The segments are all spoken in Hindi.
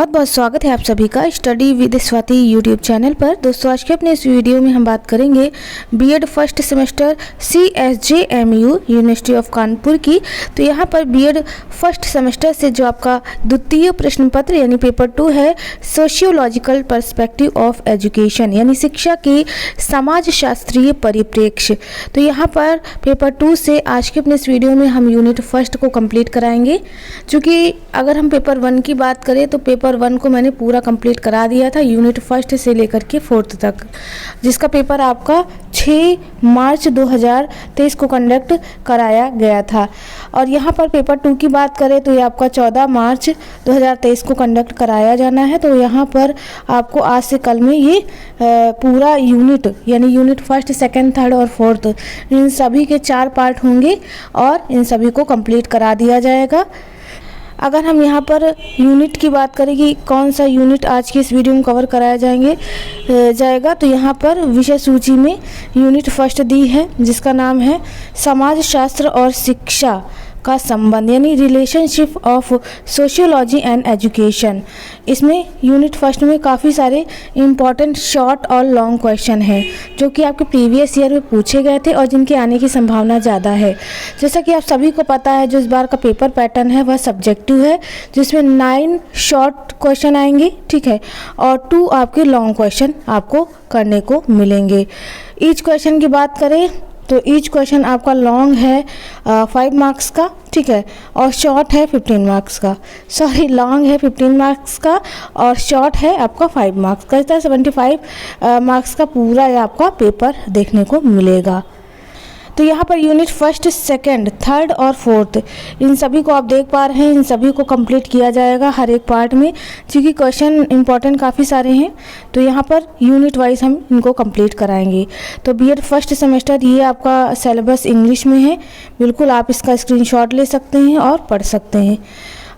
बहुत बहुत स्वागत है आप सभी का study with Swati YouTube channel पर। दोस्तों आज के अपने इस वीडियो में हम बात करेंगे B Ed first semester CSJMU university of Kanpur की। तो यहाँ पर बीएड फर्स्ट सेमेस्टर से जो आपका द्वितीय प्रश्न पत्र यानी पेपर 2 है, सोशियोलॉजिकल पर्सपेक्टिव ऑफ एजुकेशन यानी शिक्षा की समाज शास्त्रीय परिप्रेक्ष्य। तो यहाँ पर पेपर 2 से आज के अपने इस वीडियो में हम यूनिट फर्स्ट को कंप्लीट कराएंगे। चूँकि अगर हम पेपर 1 की बात करें तो पेपर 1 को मैंने पूरा कंप्लीट करा दिया था यूनिट फर्स्ट से लेकर के 4th तक, जिसका पेपर आपका 6 मार्च 2023 को कंडक्ट कराया गया था। और यहाँ पर पेपर 2 की बात करें तो ये आपका 14 मार्च 2023 को कंडक्ट कराया जाना है। तो यहाँ पर आपको आज से कल में ये पूरा यूनिट यानी यूनिट फर्स्ट, सेकंड, थर्ड और फोर्थ इन सभी के 4 पार्ट होंगे और इन सभी को कंप्लीट करा दिया जाएगा। अगर हम यहाँ पर यूनिट की बात करें कि कौन सा यूनिट आज की इस वीडियो में कवर कराया जाएगा तो यहाँ पर विषय सूची में यूनिट फर्स्ट दी है जिसका नाम है समाज शास्त्र और शिक्षा का संबंध यानी relationship of sociology and education. इसमें यूनिट फर्स्ट में काफ़ी सारे इम्पॉर्टेंट शॉर्ट और लॉन्ग क्वेश्चन हैं जो कि आपके प्रीवियस ईयर में पूछे गए थे और जिनके आने की संभावना ज़्यादा है। जैसा कि आप सभी को पता है जो इस बार का पेपर पैटर्न है वह सब्जेक्टिव है, जिसमें 9 शॉर्ट क्वेश्चन आएंगे, ठीक है, और 2 आपके लॉन्ग क्वेश्चन आपको करने को मिलेंगे। ईच क्वेश्चन की बात करें तो ईच क्वेश्चन आपका लॉन्ग है 5 मार्क्स का, ठीक है, और शॉर्ट है 15 मार्क्स का। सॉरी, लॉन्ग है 15 मार्क्स का और शॉर्ट है आपका 5 मार्क्स का। इस तरह 75 मार्क्स का पूरा आपका पेपर देखने को मिलेगा। तो यहाँ per unit first, second, third और फोर्थ इन सभी को आप देख पा रहे हैं, इन सभी को कंप्लीट किया जाएगा हर एक पार्ट में, क्योंकि क्वेश्चन इंपॉर्टेंट काफ़ी सारे हैं। तो यहाँ पर यूनिट वाइज हम इनको कंप्लीट कराएंगे। तो बीएड फर्स्ट सेमेस्टर ये आपका सिलेबस इंग्लिश में है, बिल्कुल आप इसका स्क्रीनशॉट ले सकते हैं और पढ़ सकते हैं।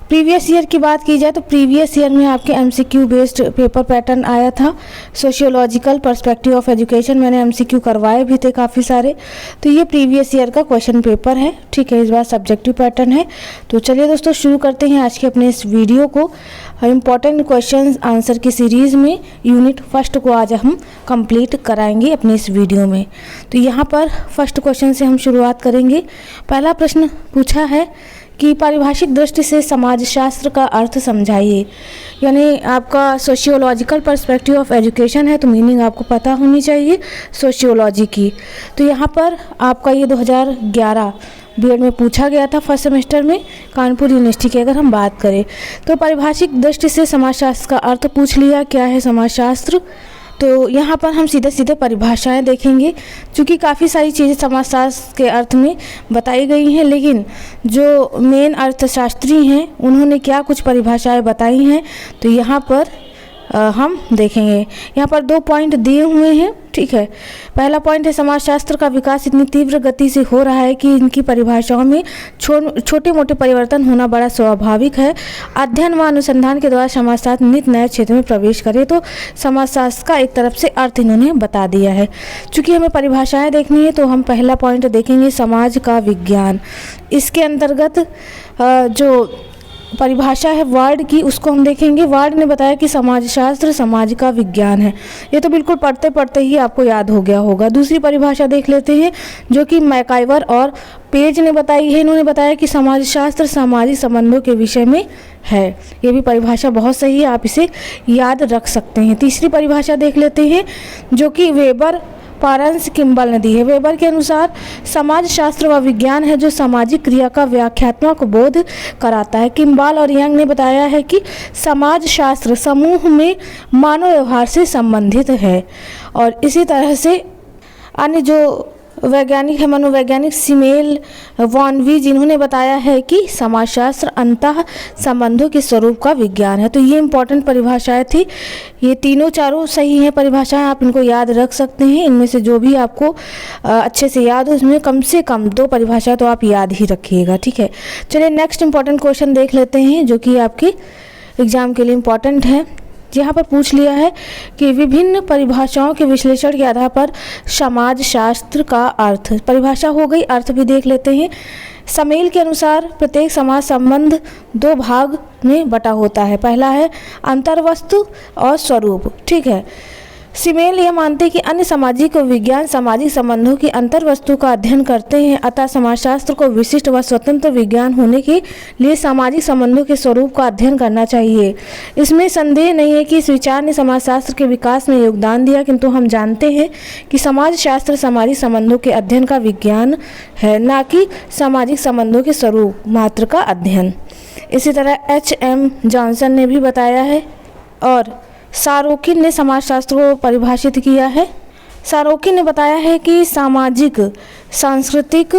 प्रीवियस ईयर की बात की जाए तो प्रीवियस ईयर में आपके MCQ बेस्ड पेपर पैटर्न आया था, सोशियोलॉजिकल पर्सपेक्टिव ऑफ एजुकेशन। मैंने MCQ करवाए भी थे काफ़ी सारे। तो ये प्रीवियस ईयर का क्वेश्चन पेपर है, ठीक है, इस बार सब्जेक्टिव पैटर्न है। तो चलिए दोस्तों शुरू करते हैं आज के अपने इस वीडियो को। इम्पॉर्टेंट क्वेश्चन आंसर की सीरीज़ में यूनिट फर्स्ट को आज हम कंप्लीट कराएंगे अपने इस वीडियो में। तो यहाँ पर फर्स्ट क्वेश्चन से हम शुरुआत करेंगे। पहला प्रश्न पूछा है कि पारिभाषिक दृष्टि से समाजशास्त्र का अर्थ समझाइए। यानी आपका सोशियोलॉजिकल पर्सपेक्टिव ऑफ एजुकेशन है तो मीनिंग आपको पता होनी चाहिए सोशियोलॉजी की। तो यहाँ पर आपका ये 2011 बीएड में पूछा गया था फर्स्ट सेमेस्टर में कानपुर यूनिवर्सिटी की। अगर हम बात करें तो पारिभाषिक दृष्टि से समाजशास्त्र का अर्थ पूछ लिया, क्या है समाजशास्त्र। तो यहाँ पर हम सीधे सीधे परिभाषाएं देखेंगे, क्योंकि काफ़ी सारी चीज़ें समाजशास्त्र के अर्थ में बताई गई हैं, लेकिन जो मेन अर्थशास्त्री हैं उन्होंने क्या कुछ परिभाषाएं बताई हैं तो यहाँ पर हम देखेंगे। यहाँ पर 2 पॉइंट दिए हुए हैं, ठीक है। पहला पॉइंट है समाजशास्त्र का विकास इतनी तीव्र गति से हो रहा है कि इनकी परिभाषाओं में छोटे मोटे परिवर्तन होना बड़ा स्वाभाविक है। अध्ययन व अनुसंधान के द्वारा समाजशास्त्र नित नए क्षेत्र में प्रवेश करे। तो समाजशास्त्र का एक तरफ से अर्थ इन्होंने बता दिया है। चूँकि हमें परिभाषाएं देखनी है तो हम पहला पॉइंट देखेंगे समाज का विज्ञान। इसके अंतर्गत जो परिभाषा है वर्ड की उसको हम देखेंगे। वर्ड ने बताया कि समाजशास्त्र समाज का विज्ञान है। ये तो बिल्कुल पढ़ते पढ़ते ही आपको याद हो गया होगा। दूसरी परिभाषा देख लेते हैं जो कि मैकाइवर और पेज ने बताई है। इन्होंने बताया कि समाजशास्त्र सामाजिक संबंधों के विषय में है। ये भी परिभाषा बहुत सही है, आप इसे याद रख सकते हैं। तीसरी परिभाषा देख लेते हैं जो कि वेबर, पारंस, किम्बल ने दी है। वेबर के अनुसार समाज शास्त्र वह विज्ञान है जो सामाजिक क्रिया का व्याख्यात्मक बोध कराता है। किम्बल और यंग ने बताया है कि समाज शास्त्र समूह में मानव व्यवहार से संबंधित है। और इसी तरह से अन्य जो वैज्ञानिक है, मनोवैज्ञानिक सिमेल वॉन वी, जिन्होंने बताया है कि समाजशास्त्र अंतः संबंधों के स्वरूप का विज्ञान है। तो ये इंपॉर्टेंट परिभाषाएं थी। ये तीनों चारों सही हैं परिभाषाएं, आप इनको याद रख सकते हैं। इनमें से जो भी आपको अच्छे से याद हो उसमें कम से कम 2 परिभाषाएं तो आप याद ही रखिएगा, ठीक है। चलिए नेक्स्ट इंपॉर्टेंट क्वेश्चन देख लेते हैं जो कि आपके एग्जाम के लिए इम्पॉर्टेंट है। यहाँ पर पूछ लिया है कि विभिन्न परिभाषाओं के विश्लेषण के आधार पर समाज शास्त्र का अर्थ। परिभाषा हो गई, अर्थ भी देख लेते हैं। समेल के अनुसार प्रत्येक समाज संबंध दो भाग में बटा होता है। पहला है अंतर्वस्तु और स्वरूप। ठीक है, सिमेल यह मानते हैं कि अन्य सामाजिक विज्ञान सामाजिक संबंधों की अंतर्वस्तु का अध्ययन करते हैं, अतः समाजशास्त्र को विशिष्ट व स्वतंत्र विज्ञान होने के लिए सामाजिक संबंधों के स्वरूप का अध्ययन करना चाहिए। इसमें संदेह नहीं है कि इस विचार ने समाजशास्त्र के विकास में योगदान दिया, किंतु हम जानते हैं कि समाजशास्त्र सामाजिक संबंधों के अध्ययन का विज्ञान है, न कि सामाजिक संबंधों के स्वरूप मात्र का अध्ययन। इसी तरह H.M. जॉनसन ने भी बताया है और सारोकिन ने समाजशास्त्र को परिभाषित किया है। सारोकिन ने बताया है कि सामाजिक सांस्कृतिक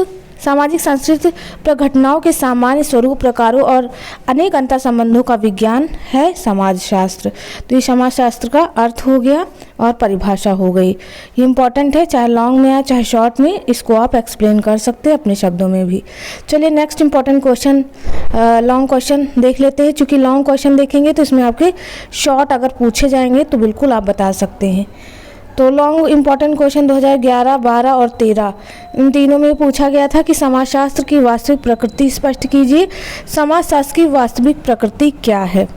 प्रघटनाओं के सामान्य स्वरूप, प्रकारों और अनेक अंतर संबंधों का विज्ञान है समाजशास्त्र। तो ये समाजशास्त्र का अर्थ हो गया और परिभाषा हो गई। ये इंपॉर्टेंट है, चाहे लॉन्ग में या चाहे शॉर्ट में, इसको आप एक्सप्लेन कर सकते हैं अपने शब्दों में भी। चलिए next important question, long question देख लेते हैं। चूँकि लॉन्ग क्वेश्चन देखेंगे तो इसमें आपके शॉर्ट अगर पूछे जाएंगे तो बिल्कुल आप बता सकते हैं। तो लॉन्ग इंपॉर्टेंट क्वेश्चन 2011, 12 और 13 इन तीनों में पूछा गया था कि समाजशास्त्र की वास्तविक प्रकृति स्पष्ट कीजिए। समाजशास्त्र की वास्तविक प्रकृति क्या है?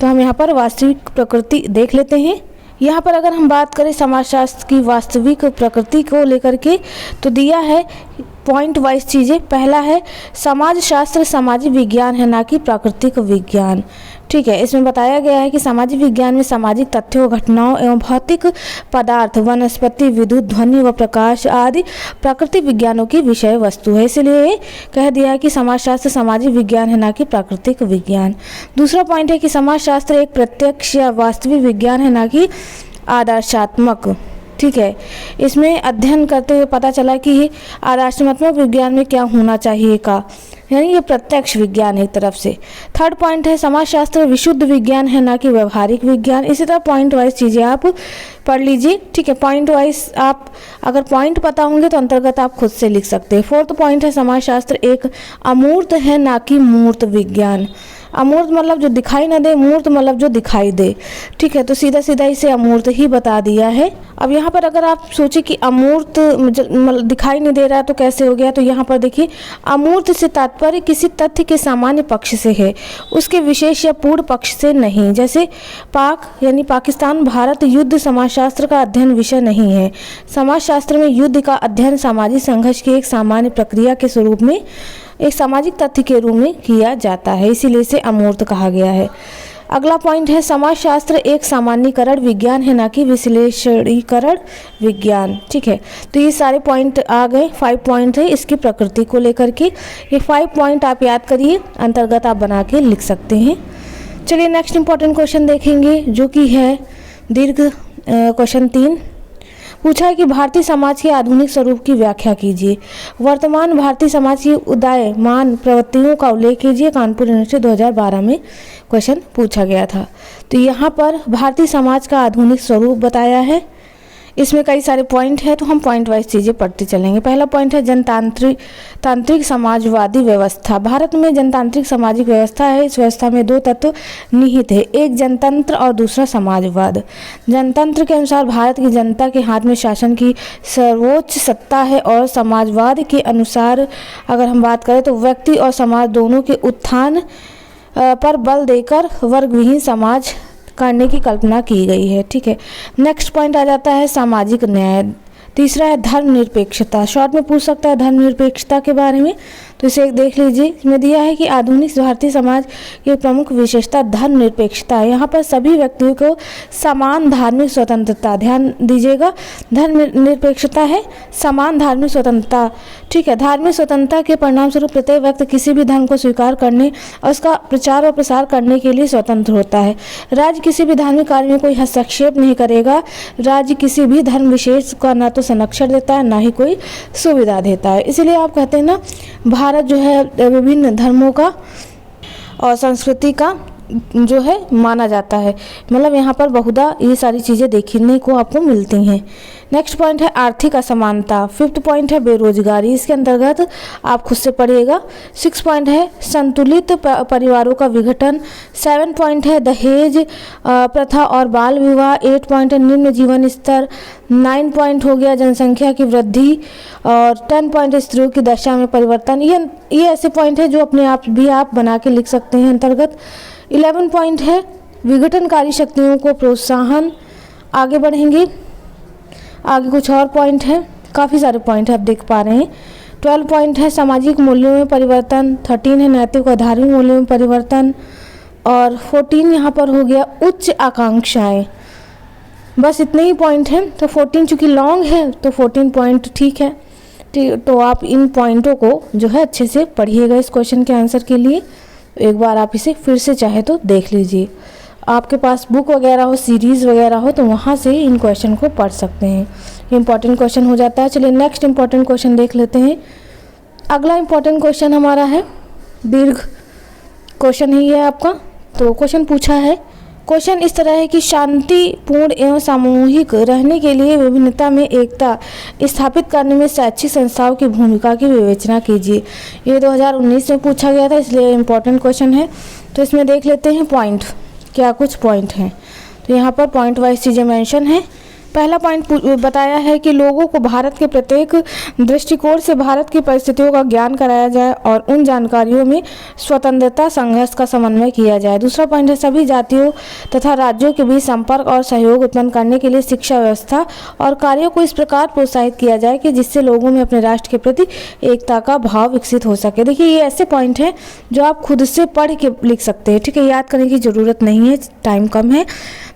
तो हम यहाँ पर वास्तविक प्रकृति देख लेते हैं। यहाँ पर अगर हम बात करें समाजशास्त्र की वास्तविक प्रकृति को लेकर के, तो दिया है पॉइंट वाइज चीज़ें। पहला है समाजशास्त्र सामाजिक विज्ञान है, ना कि प्राकृतिक विज्ञान। ठीक है, इसमें बताया गया है कि सामाजिक विज्ञान में सामाजिक तथ्यों, घटनाओं एवं भौतिक पदार्थ, वनस्पति, विद्युत, ध्वनि व प्रकाश आदि प्राकृतिक विज्ञानों की विषय वस्तु है। इसलिए कह दिया है कि समाजशास्त्र सामाजिक विज्ञान है, ना कि प्राकृतिक विज्ञान। दूसरा पॉइंट है कि समाजशास्त्र एक प्रत्यक्ष या वास्तविक विज्ञान है, ना कि आदर्शात्मक। ठीक है, इसमें अध्ययन करते हुए पता चला कि आदर्शात्मक विज्ञान में क्या होना चाहिए का, यानी ये प्रत्यक्ष विज्ञान है एक तरफ से। थर्ड पॉइंट है समाजशास्त्र विशुद्ध विज्ञान है, ना कि व्यवहारिक विज्ञान। इसी तरह पॉइंट वाइज चीज़ें आप पढ़ लीजिए। ठीक है, पॉइंट वाइज आप अगर पॉइंट पता होंगे तो अंतर्गत आप खुद से लिख सकते हैं। फोर्थ पॉइंट है समाजशास्त्र एक अमूर्त है, ना कि मूर्त विज्ञान। अमूर्त मतलब जो दिखाई न दे, मूर्त मतलब जो दिखाई दे। ठीक है, तो सीधा सीधा इसे अमूर्त ही बता दिया है। अब यहाँ पर अगर आप सोचे कि अमूर्त दिखाई नहीं दे रहा तो कैसे हो गया, तो यहाँ पर देखिए अमूर्त से तात्पर्य किसी तथ्य के सामान्य पक्ष से है, उसके विशेष या पूर्ण पक्ष से नहीं। जैसे पाक यानी पाकिस्तान भारत युद्ध समाजशास्त्र का अध्ययन विषय नहीं है। समाजशास्त्र में युद्ध का अध्ययन सामाजिक संघर्ष की एक सामान्य प्रक्रिया के स्वरूप में, एक सामाजिक तथ्य के रूप में किया जाता है, इसीलिए इसे अमूर्त कहा गया है। अगला पॉइंट है समाजशास्त्र एक सामान्यीकरण विज्ञान है, ना कि विश्लेषणीकरण विज्ञान। ठीक है, तो ये सारे पॉइंट आ गए। 5 पॉइंट है इसकी प्रकृति को लेकर के। ये 5 पॉइंट आप याद करिए, अंतर्गत आप बना के लिख सकते हैं। चलिए नेक्स्ट इंपॉर्टेंट क्वेश्चन देखेंगे, जो कि है दीर्घ क्वेश्चन 3। पूछा है कि भारतीय समाज के आधुनिक स्वरूप की व्याख्या कीजिए। वर्तमान भारतीय समाज की उदयमान प्रवृत्तियों का उल्लेख कीजिए। कानपुर यूनिवर्सिटी 2012 में क्वेश्चन पूछा गया था। तो यहाँ पर भारतीय समाज का आधुनिक स्वरूप बताया है। इसमें कई सारे पॉइंट है, तो हम पॉइंट वाइज चीज़ें पढ़ते चलेंगे। पहला पॉइंट है जनतांत्रिक समाजवादी व्यवस्था। भारत में जनतांत्रिक सामाजिक व्यवस्था है। इस व्यवस्था में 2 तत्व निहित है, एक जनतंत्र और दूसरा समाजवाद। जनतंत्र के अनुसार भारत की जनता के हाथ में शासन की सर्वोच्च सत्ता है, और समाजवाद के अनुसार अगर हम बात करें तो व्यक्ति और समाज दोनों के उत्थान पर बल देकर वर्गविहीन समाज करने की कल्पना की गई है। ठीक है, नेक्स्ट पॉइंट आ जाता है सामाजिक न्याय। तीसरा है धर्मनिरपेक्षता। शॉर्ट में पूछ सकता है धर्मनिरपेक्षता के बारे में, तो इसे एक देख लीजिए। इसमें दिया है कि आधुनिक भारतीय समाज की प्रमुख विशेषता धर्मनिरपेक्षता है। यहाँ पर सभी व्यक्तियों को समान धार्मिक स्वतंत्रता, ध्यान दीजिएगा, धर्मनिरपेक्षता है समान धार्मिक स्वतंत्रता। ठीक है, धार्मिक स्वतंत्रता के परिणाम स्वरूप प्रत्येक व्यक्ति किसी भी धर्म को स्वीकार करने और उसका प्रचार और प्रसार करने के लिए स्वतंत्र होता है। राज्य किसी भी धार्मिक कार्य में कोई हस्तक्षेप नहीं करेगा। राज्य किसी भी धर्म विशेष का ना तो संरक्षण देता है, ना ही कोई सुविधा देता है। इसीलिए आप कहते हैं ना, भारत जो है विभिन्न धर्मों का और संस्कृति का जो है माना जाता है। मतलब यहाँ पर बहुधा ये सारी चीज़ें देखने को आपको मिलती हैं। नेक्स्ट पॉइंट है आर्थिक असमानता। 5th पॉइंट है बेरोजगारी, इसके अंतर्गत आप खुद से पढ़िएगा। 6 पॉइंट है संतुलित परिवारों का विघटन। 7 पॉइंट है दहेज प्रथा और बाल विवाह। 8 पॉइंट है निम्न जीवन स्तर। 9 पॉइंट हो गया जनसंख्या की वृद्धि। और 10 पॉइंट है स्त्रियों की दशा में परिवर्तन। ये ऐसे पॉइंट है जो अपने आप भी आप बना के लिख सकते हैं अंतर्गत। 11 पॉइंट है विघटनकारी शक्तियों को प्रोत्साहन। आगे बढ़ेंगे, आगे कुछ और पॉइंट है, काफ़ी सारे पॉइंट है आप देख पा रहे हैं। 12 पॉइंट है सामाजिक मूल्यों में परिवर्तन। 13 है नैतिक और धार्मिक मूल्यों में परिवर्तन। और 14 यहाँ पर हो गया उच्च आकांक्षाएं। बस इतने ही पॉइंट हैं। तो 14 चूँकि लॉन्ग है तो 14 पॉइंट ठीक है। तो आप इन पॉइंटों को जो है अच्छे से पढ़िएगा इस क्वेश्चन के आंसर के लिए। एक बार आप इसे फिर से चाहे तो देख लीजिए। आपके पास बुक वगैरह हो, सीरीज़ वगैरह हो तो वहाँ से इन क्वेश्चन को पढ़ सकते हैं। इंपॉर्टेंट क्वेश्चन हो जाता है। चलिए नेक्स्ट इंपॉर्टेंट क्वेश्चन देख लेते हैं। अगला इंपॉर्टेंट क्वेश्चन हमारा है, दीर्घ क्वेश्चन ही है आपका। तो क्वेश्चन पूछा है, क्वेश्चन इस तरह है कि शांतिपूर्ण एवं सामूहिक रहने के लिए विभिन्नता में एकता स्थापित करने में शैक्षिक संस्थाओं की भूमिका की विवेचना कीजिए। ये 2019 में पूछा गया था, इसलिए इम्पोर्टेंट क्वेश्चन है। तो इसमें देख लेते हैं पॉइंट, क्या कुछ पॉइंट हैं। तो यहाँ पर पॉइंट वाइज चीज़ें मेंशन है। पहला पॉइंट बताया है कि लोगों को भारत के प्रत्येक दृष्टिकोण से भारत की परिस्थितियों का ज्ञान कराया जाए और उन जानकारियों में स्वतंत्रता संघर्ष का समन्वय किया जाए। दूसरा पॉइंट है सभी जातियों तथा राज्यों के बीच संपर्क और सहयोग उत्पन्न करने के लिए शिक्षा व्यवस्था और कार्यों को इस प्रकार प्रोत्साहित किया जाए कि जिससे लोगों में अपने राष्ट्र के प्रति एकता का भाव विकसित हो सके। देखिए ये ऐसे पॉइंट हैं जो आप खुद से पढ़ के लिख सकते हैं, ठीक है, याद करने की ज़रूरत नहीं है, टाइम कम है।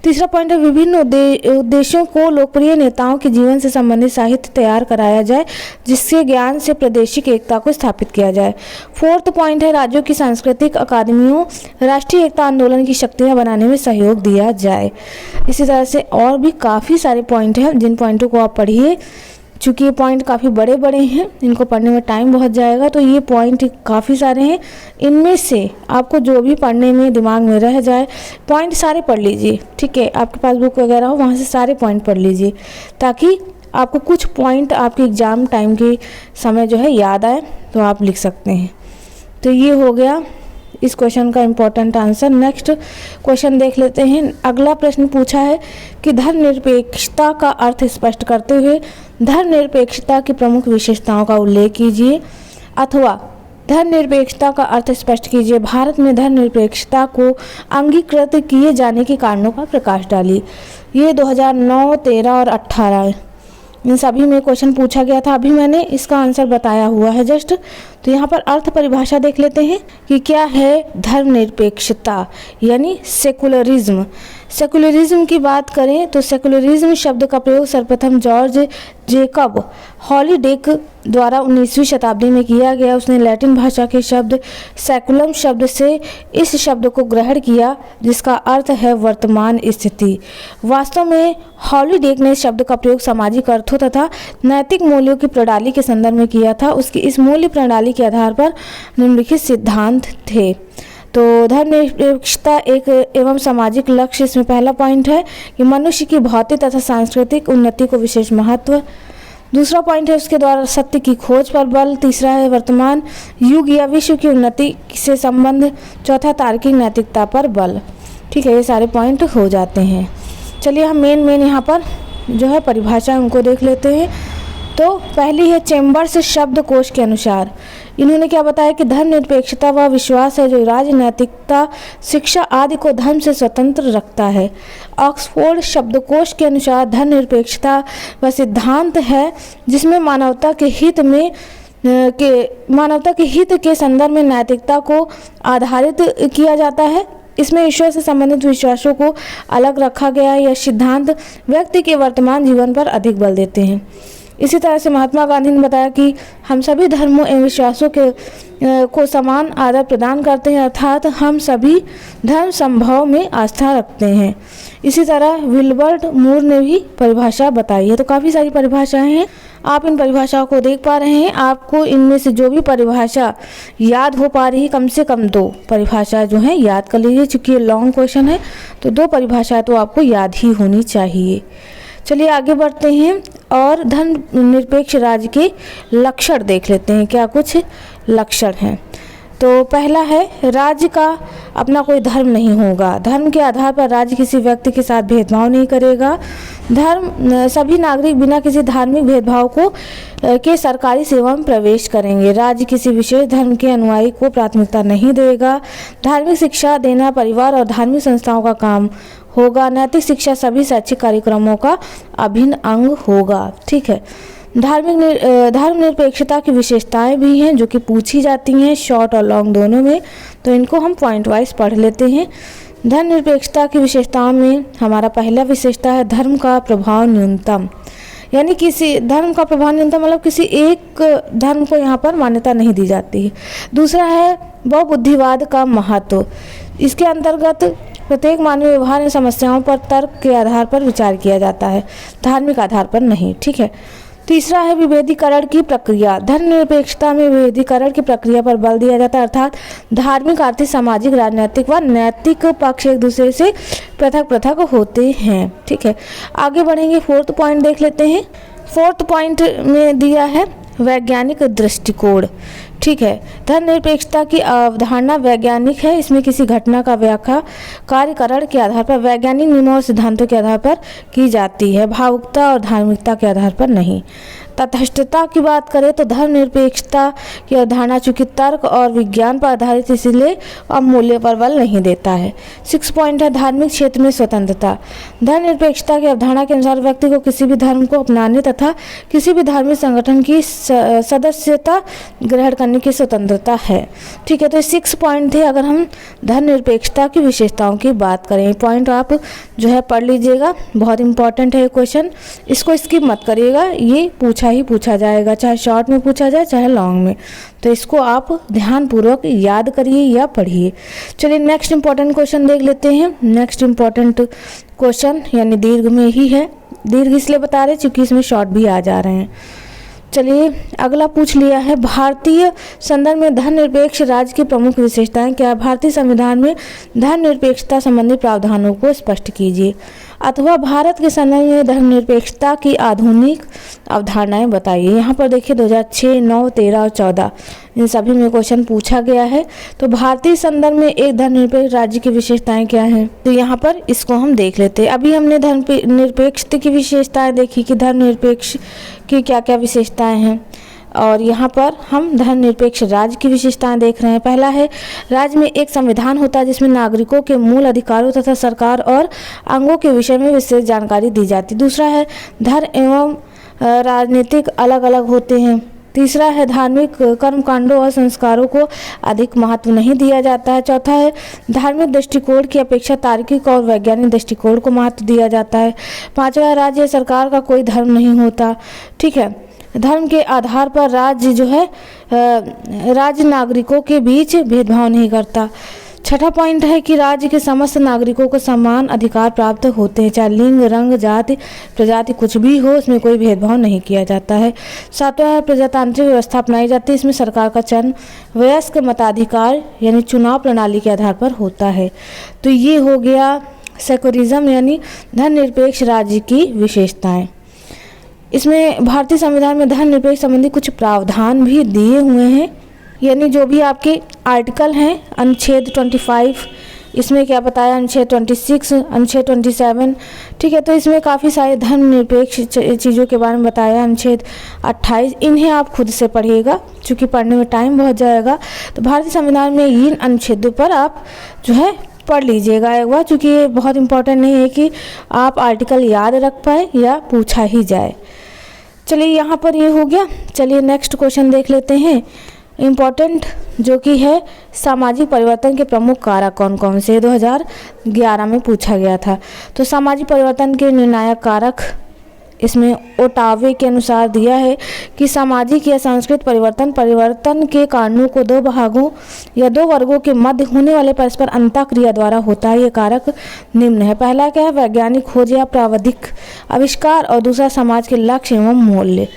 तीसरा पॉइंट है विभिन्न उद्देश्यों को लोकप्रिय नेताओं के जीवन से संबंधित साहित्य तैयार कराया जाए जिससे ज्ञान से प्रादेशिक एकता को स्थापित किया जाए। 4th पॉइंट है राज्यों की सांस्कृतिक अकादमियों राष्ट्रीय एकता आंदोलन की शक्तियां बनाने में सहयोग दिया जाए। इसी तरह से और भी काफ़ी सारे पॉइंट हैं जिन पॉइंटों को आप पढ़िए। चूँकि ये पॉइंट काफ़ी बड़े बड़े हैं, इनको पढ़ने में टाइम बहुत जाएगा, तो ये पॉइंट काफ़ी सारे हैं। इनमें से आपको जो भी पढ़ने में दिमाग में रह जाए पॉइंट सारे पढ़ लीजिए, ठीक है। आपके पास बुक वगैरह हो वहाँ से सारे पॉइंट पढ़ लीजिए ताकि आपको कुछ पॉइंट आपके एग्ज़ाम टाइम के समय जो है याद आए तो आप लिख सकते हैं। तो ये हो गया इस क्वेश्चन का इम्पोर्टेंट आंसर। नेक्स्ट क्वेश्चन देख लेते हैं। अगला प्रश्न पूछा है कि धर्मनिरपेक्षता का अर्थ स्पष्ट करते हुए धर्मनिरपेक्षता की प्रमुख विशेषताओं का उल्लेख कीजिए, अथवा धर्मनिरपेक्षता का अर्थ स्पष्ट कीजिए। भारत में धर्मनिरपेक्षता को अंगीकृत किए जाने के कारणों का प्रकाश डालिए। ये 2009, 13 और 18 इन सभी में क्वेश्चन पूछा गया था। अभी मैंने इसका आंसर बताया हुआ है जस्ट। तो यहाँ पर अर्थ परिभाषा देख लेते हैं कि क्या है धर्मनिरपेक्षता, यानी सेकुलरिज्म। सेकुलरिज्म की बात करें तो सेकुलरिज्म शब्द का प्रयोग सर्वप्रथम जॉर्ज जेकब हॉलीडेक द्वारा 19वीं शताब्दी में किया गया। उसने लैटिन भाषा के शब्द सेकुलम शब्द से इस शब्द को ग्रहण किया जिसका अर्थ है वर्तमान स्थिति। वास्तव में हॉलीडेक ने इस शब्द का प्रयोग सामाजिक अर्थों तथा नैतिक मूल्यों की प्रणाली के संदर्भ में किया था। उसकी इस मूल्य प्रणाली के आधार पर निम्नलिखित सिद्धांत थे। तो धर्मनिरपेक्षता एक एवं सामाजिक लक्ष्य, इसमें पहला पॉइंट है कि मनुष्य की भौतिक तथा सांस्कृतिक उन्नति को विशेष महत्व। दूसरा पॉइंट है उसके द्वारा सत्य की खोज पर बल। तीसरा है वर्तमान युग या विश्व की उन्नति से संबंध। चौथा तार्किक नैतिकता पर बल। ठीक है, ये सारे पॉइंट हो जाते हैं। चलिए हम मेन यहाँ पर जो है परिभाषा उनको देख लेते हैं। तो पहली है चेम्बर्स शब्दकोश के अनुसार इन्होंने क्या बताया कि धर्मनिरपेक्षता वह विश्वास है जो राजनैतिकता, शिक्षा आदि को धर्म से स्वतंत्र रखता है। ऑक्सफोर्ड शब्दकोश के अनुसार धर्मनिरपेक्षता वह सिद्धांत है जिसमें मानवता के हित के संदर्भ में नैतिकता को आधारित किया जाता है। इसमें ईश्वर से संबंधित विश्वासों को अलग रखा गया है। यह सिद्धांत व्यक्ति के वर्तमान जीवन पर अधिक बल देते हैं। इसी तरह से महात्मा गांधी ने बताया कि हम सभी धर्मों एवं विश्वासों को समान आदर प्रदान करते हैं, अर्थात हम सभी धर्म संभव में आस्था रखते हैं। इसी तरह विल्बर्ट मूर ने भी परिभाषा बताई है। तो काफ़ी सारी परिभाषाएं हैं, आप इन परिभाषाओं को देख पा रहे हैं। आपको इनमें से जो भी परिभाषा याद हो पा रही है, कम से कम 2 परिभाषा जो है याद कर लीजिए, चूँकि ये लॉन्ग क्वेश्चन है तो 2 परिभाषा तो आपको याद ही होनी चाहिए। चलिए आगे बढ़ते हैं और धर्मनिरपेक्ष राज्य के लक्षण देख लेते हैं, क्या कुछ लक्षण हैं। तो पहला है, राज्य का अपना कोई धर्म नहीं होगा। धर्म के आधार पर राज्य किसी व्यक्ति के साथ भेदभाव नहीं करेगा। सभी नागरिक बिना किसी धार्मिक भेदभाव के सरकारी सेवा में प्रवेश करेंगे। राज्य किसी विशेष धर्म के अनुयायी को प्राथमिकता नहीं देगा। धार्मिक शिक्षा देना परिवार और धार्मिक संस्थाओं का काम होगा। नैतिक शिक्षा सभी शैक्षिक कार्यक्रमों का अभिन्न अंग होगा। ठीक है। धर्मनिरपेक्षता की विशेषताएं भी हैं जो कि पूछी जाती हैं शॉर्ट और लॉन्ग दोनों में, तो इनको हम पॉइंट वाइज पढ़ लेते हैं। धर्मनिरपेक्षता की विशेषताओं में हमारा पहला विशेषता है धर्म का प्रभाव न्यूनतम, यानी किसी धर्म का प्रभाव न्यूनतम मतलब किसी एक धर्म को यहाँ पर मान्यता नहीं दी जाती है। दूसरा है बहुबुद्धिवाद का महत्व। इसके अंतर्गत प्रत्येक मानवीय व्यवहार में समस्याओं पर तर्क के आधार पर विचार किया जाता है, धार्मिक आधार पर नहीं। ठीक है। तीसरा है विभेदीकरण की प्रक्रिया। धर्मनिरपेक्षता में विभेदीकरण की प्रक्रिया पर बल दिया जाता है, अर्थात धार्मिक, आर्थिक, सामाजिक, राजनीतिक व नैतिक पक्ष एक दूसरे से पृथक पृथक होते हैं। ठीक है। आगे बढ़ेंगे, 4th पॉइंट देख लेते हैं। 4th पॉइंट में दिया है वैज्ञानिक दृष्टिकोण। ठीक है। धर्मनिरपेक्षता की अवधारणा वैज्ञानिक है। इसमें किसी घटना का व्याख्या कार्यकरण के आधार पर वैज्ञानिक नियमों और सिद्धांतों के आधार पर की जाती है, भावुकता और धार्मिकता के आधार पर नहीं। तटस्थता की बात करें तो धर्मनिरपेक्षता की अवधारणा चूंकि तर्क और विज्ञान पर आधारित इसलिए अब मूल्य पर बल नहीं देता है। 6 पॉइंट है धार्मिक क्षेत्र में स्वतंत्रता। धर्मनिरपेक्षता की अवधारणा के अनुसार व्यक्ति को किसी भी धर्म को अपनाने तथा किसी भी धार्मिक संगठन की सदस्यता ग्रहण करने की स्वतंत्रता है। ठीक है। तो 6 पॉइंट थे अगर हम धर्मनिरपेक्षता की विशेषताओं की बात करें। पॉइंट आप जो है पढ़ लीजिएगा, बहुत इंपॉर्टेंट है क्वेश्चन, इसको स्किप मत करिएगा, ये पूछा जाएगा, चाहे शॉर्ट में पूछा जाए चाहे लॉन्ग में, तो इसको आप ध्यानपूर्वक याद करिए या पढ़िए। चलिए नेक्स्ट इंपॉर्टेंट क्वेश्चन देख लेते हैं। नेक्स्ट इंपॉर्टेंट क्वेश्चन यानी दीर्घ में ही है, दीर्घ इसलिए बता रहे क्योंकि इसमें शॉर्ट भी आ जा रहे हैं। चलिए अगला पूछ लिया है, भारतीय संदर्भ में धर्मनिरपेक्ष राज्य की प्रमुख विशेषताएं क्या है? भारतीय संविधान में धर्मनिरपेक्षता संबंधी प्रावधानों को स्पष्ट कीजिए, अथवा भारत के संदर्भ में धर्मनिरपेक्षता की आधुनिक अवधारणाएं बताइए। यहाँ पर देखिए 2006, 9, 13 और 14 इन सभी में क्वेश्चन पूछा गया है। तो भारतीय संदर्भ में एक धर्मनिरपेक्ष राज्य की विशेषताएं क्या हैं, तो यहाँ पर इसको हम देख लेते हैं। अभी हमने धर्मनिरपेक्षता की विशेषताएं देखी कि धर्मनिरपेक्ष की क्या क्या विशेषताएं हैं, और यहाँ पर हम धर्मनिरपेक्ष राज्य की विशेषताएं देख रहे हैं। पहला है राज्य में एक संविधान होता है जिसमें नागरिकों के मूल अधिकारों तथा सरकार और अंगों के विषय में विशेष जानकारी दी जाती है। दूसरा है धर्म एवं राजनीतिक अलग अलग होते हैं। तीसरा है धार्मिक कर्मकांडों और संस्कारों को अधिक महत्व नहीं दिया जाता है। चौथा है धार्मिक दृष्टिकोण की अपेक्षा तार्किक और वैज्ञानिक दृष्टिकोण को महत्व दिया जाता है। पांचवा है राज्य सरकार का कोई धर्म नहीं होता। ठीक है। धर्म के आधार पर राज्य जो है राज्य नागरिकों के बीच भेदभाव नहीं करता। छठा पॉइंट है कि राज्य के समस्त नागरिकों को समान अधिकार प्राप्त होते हैं, चाहे लिंग, रंग, जाति, प्रजाति कुछ भी हो, इसमें कोई भेदभाव नहीं किया जाता है। सातवां है प्रजातांत्रिक व्यवस्था अपनाई जाती है, इसमें सरकार का चयन वयस्क मताधिकार यानी चुनाव प्रणाली के आधार पर होता है। तो ये हो गया सेकुलरिज्म यानी धर्मनिरपेक्ष राज्य की विशेषताएं। इसमें भारतीय संविधान में धर्मनिरपेक्ष संबंधी कुछ प्रावधान भी दिए हुए हैं, यानी जो भी आपके आर्टिकल हैं, अनुच्छेद 25 इसमें क्या बताया, अनुच्छेद 26, अनुच्छेद 27। ठीक है। तो इसमें काफ़ी सारे धर्मनिरपेक्ष चीज़ों के बारे में बताया। अनुच्छेद 28 इन्हें आप खुद से पढ़िएगा क्योंकि पढ़ने में टाइम बहुत जाएगा। तो भारतीय संविधान में इन अनुच्छेदों पर आप जो है पढ़ लीजिएगा एक बार, क्योंकि ये बहुत इंपॉर्टेंट नहीं है कि आप आर्टिकल याद रख पाए या पूछा ही जाए। चलिए यहाँ पर ये हो गया। चलिए नेक्स्ट क्वेश्चन देख लेते हैं इम्पॉर्टेंट, जो कि है सामाजिक परिवर्तन के प्रमुख कारक कौन कौन से, 2011 में पूछा गया था। तो सामाजिक परिवर्तन के निर्णायक कारक इसमें ओटावे के अनुसार दिया है कि सामाजिक या सांस्कृतिक परिवर्तन के कारणों को दो भागों या दो वर्गों के मध्य होने वाले परस्पर अंतःक्रिया द्वारा होता है। ये कारक निम्न है। पहला क्या है, वैज्ञानिक खोज या प्राविधिक आविष्कार, और दूसरा समाज के लक्ष्य एवं मूल्य।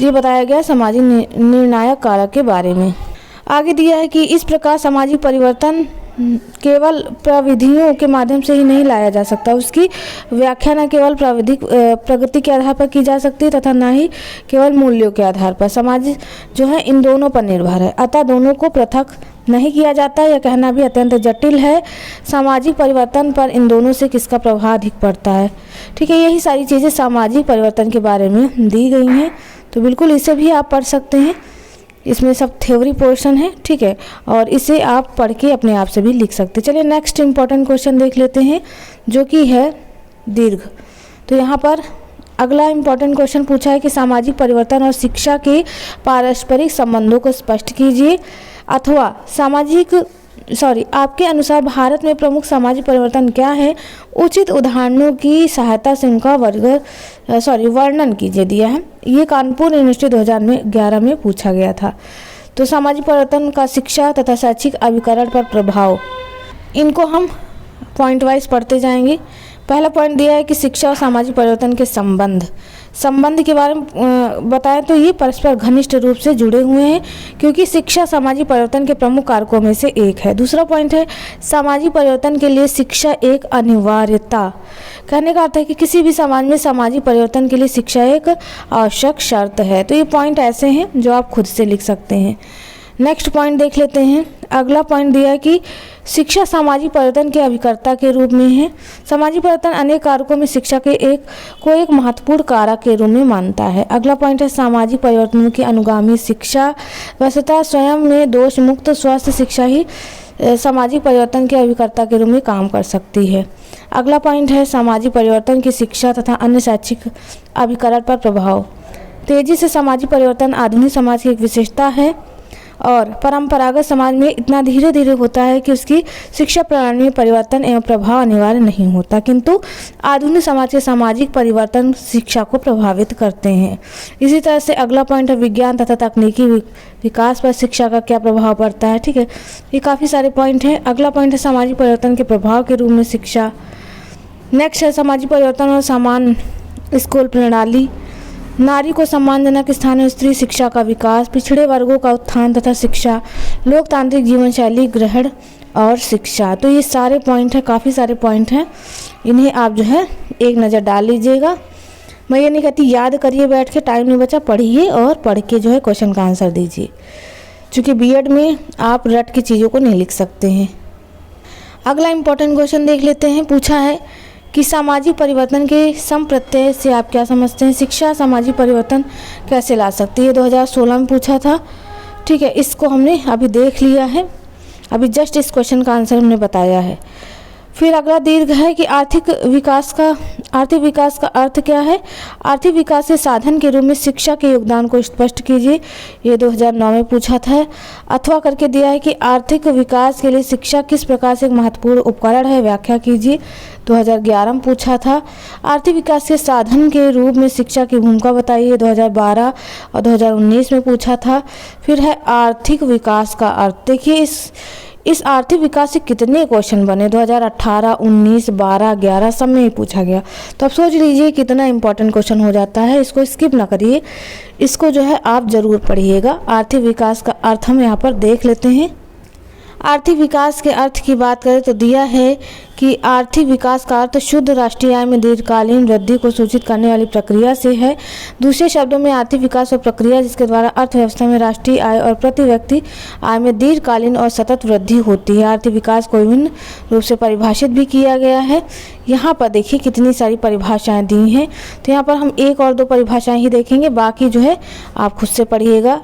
ये बताया गया सामाजिक निर्णायक कारक के बारे में। आगे दिया है कि इस प्रकार सामाजिक परिवर्तन केवल प्रविधियों के माध्यम से ही नहीं लाया जा सकता, उसकी व्याख्या न केवल प्राविधिक प्रगति के आधार पर की जा सकती है तथा न ही केवल मूल्यों के आधार पर। समाज जो है इन दोनों पर निर्भर है, अतः दोनों को पृथक नहीं किया जाता। यह कहना भी अत्यंत जटिल है। सामाजिक परिवर्तन पर इन दोनों से किसका प्रभाव अधिक पड़ता है। ठीक है, यही सारी चीज़ें सामाजिक परिवर्तन के बारे में दी गई हैं, तो बिल्कुल इसे भी आप पढ़ सकते हैं। इसमें सब थ्योरी पोर्शन है, ठीक है, और इसे आप पढ़ के अपने आप से भी लिख सकते हैं। चलिए नेक्स्ट इंपॉर्टेंट क्वेश्चन देख लेते हैं, जो कि है दीर्घ। तो यहाँ पर अगला इंपॉर्टेंट क्वेश्चन पूछा है कि सामाजिक परिवर्तन और शिक्षा के पारस्परिक संबंधों को स्पष्ट कीजिए, अथवा आपके अनुसार भारत में प्रमुख सामाजिक परिवर्तन क्या है, उचित उदाहरणों की सहायता से उनका वर्णन कीजिए दिया है। ये कानपुर यूनिवर्सिटी 2011 में पूछा गया था। तो सामाजिक परिवर्तन का शिक्षा तथा शैक्षिक अभिकरण पर प्रभाव, इनको हम पॉइंट वाइज पढ़ते जाएंगे। पहला पॉइंट दिया है कि शिक्षा और सामाजिक परिवर्तन के संबंध के बारे में बताएं तो ये परस्पर घनिष्ठ रूप से जुड़े हुए हैं, क्योंकि शिक्षा सामाजिक परिवर्तन के प्रमुख कारकों में से एक है। दूसरा पॉइंट है सामाजिक परिवर्तन के लिए शिक्षा एक अनिवार्यता। कहने का अर्थ है कि किसी भी समाज में सामाजिक परिवर्तन के लिए शिक्षा एक आवश्यक शर्त है। तो ये पॉइंट ऐसे हैं जो आप खुद से लिख सकते हैं। नेक्स्ट पॉइंट देख लेते हैं। अगला पॉइंट दिया है कि शिक्षा सामाजिक परिवर्तन के अभिकर्ता के रूप में है। सामाजिक परिवर्तन अनेक कारकों में शिक्षा के एक महत्वपूर्ण कारक के रूप में मानता है। अगला पॉइंट है सामाजिक परिवर्तनों की अनुगामी शिक्षा। वस्तुतः स्वयं में दोष मुक्त स्वस्थ शिक्षा ही सामाजिक परिवर्तन के अभिकर्ता के रूप में काम कर सकती है। अगला पॉइंट है सामाजिक परिवर्तन की शिक्षा तथा अन्य शैक्षिक अभिकरण पर प्रभाव। तेजी से सामाजिक परिवर्तन आधुनिक समाज की एक विशेषता है, और परंपरागत समाज में इतना धीरे धीरे होता है कि उसकी शिक्षा प्रणाली में परिवर्तन एवं प्रभाव अनिवार्य नहीं होता, किंतु आधुनिक समाज के सामाजिक परिवर्तन शिक्षा को प्रभावित करते हैं। इसी तरह से अगला पॉइंट है विज्ञान तथा तकनीकी विकास पर शिक्षा का क्या प्रभाव पड़ता है। ठीक है, ये काफ़ी सारे पॉइंट हैं। अगला पॉइंट है सामाजिक परिवर्तन के प्रभाव के रूप में शिक्षा। नेक्स्ट है सामाजिक परिवर्तन और समान स्कूल प्रणाली, नारी को सम्मानजनक स्थान और स्त्री शिक्षा का विकास, पिछड़े वर्गों का उत्थान तथा शिक्षा, लोकतांत्रिक जीवन शैली ग्रहण और शिक्षा। तो ये सारे पॉइंट हैं, काफ़ी सारे पॉइंट हैं, इन्हें आप जो है एक नज़र डाल लीजिएगा। मैं ये नहीं कहती याद करिए बैठ के, टाइम नहीं बचा, पढ़िए और पढ़ के जो है क्वेश्चन का आंसर दीजिए, क्योंकि बीएड में आप रट की चीज़ों को नहीं लिख सकते हैं। अगला इंपॉर्टेंट क्वेश्चन देख लेते हैं। पूछा है कि सामाजिक परिवर्तन के समप्रत्यय से आप क्या समझते हैं, शिक्षा सामाजिक परिवर्तन कैसे ला सकती है। 2016 में पूछा था। ठीक है, इसको हमने अभी देख लिया है, अभी जस्ट इस क्वेश्चन का आंसर हमने बताया है। फिर अगला दीर्घ है कि आर्थिक विकास का अर्थ क्या है। आर्थिक विकास के साधन के रूप में शिक्षा के योगदान को स्पष्ट कीजिए। ये 2009 में पूछा था। अथवा करके दिया है कि आर्थिक विकास के लिए शिक्षा किस प्रकार से एक महत्वपूर्ण उपकरण है, व्याख्या कीजिए। 2011 में पूछा था। आर्थिक विकास के साधन के रूप में शिक्षा की भूमिका बताइए। 2012 और 2019 में पूछा था। फिर है आर्थिक विकास का अर्थ। देखिए इस आर्थिक विकास से कितने क्वेश्चन बने, 2018, 19, 12, 11 सब में ही पूछा गया। तो आप सोच लीजिए कितना इंपॉर्टेंट क्वेश्चन हो जाता है। इसको स्किप ना करिए, इसको जो है आप ज़रूर पढ़िएगा। आर्थिक विकास का अर्थ हम यहाँ पर देख लेते हैं। आर्थिक विकास के अर्थ की बात करें तो दिया है कि आर्थिक विकास का अर्थ शुद्ध राष्ट्रीय आय में दीर्घकालीन वृद्धि को सूचित करने वाली प्रक्रिया से है। दूसरे शब्दों में आर्थिक विकास और प्रक्रिया जिसके द्वारा अर्थव्यवस्था में राष्ट्रीय आय और प्रति व्यक्ति आय में दीर्घकालीन और सतत वृद्धि होती है। आर्थिक विकास को विभिन्न रूप से परिभाषित भी किया गया है। यहाँ पर देखिए कितनी सारी परिभाषाएँ दी हैं। तो यहाँ पर हम एक और दो परिभाषाएँ ही देखेंगे, बाकी जो है आप खुद से पढ़िएगा।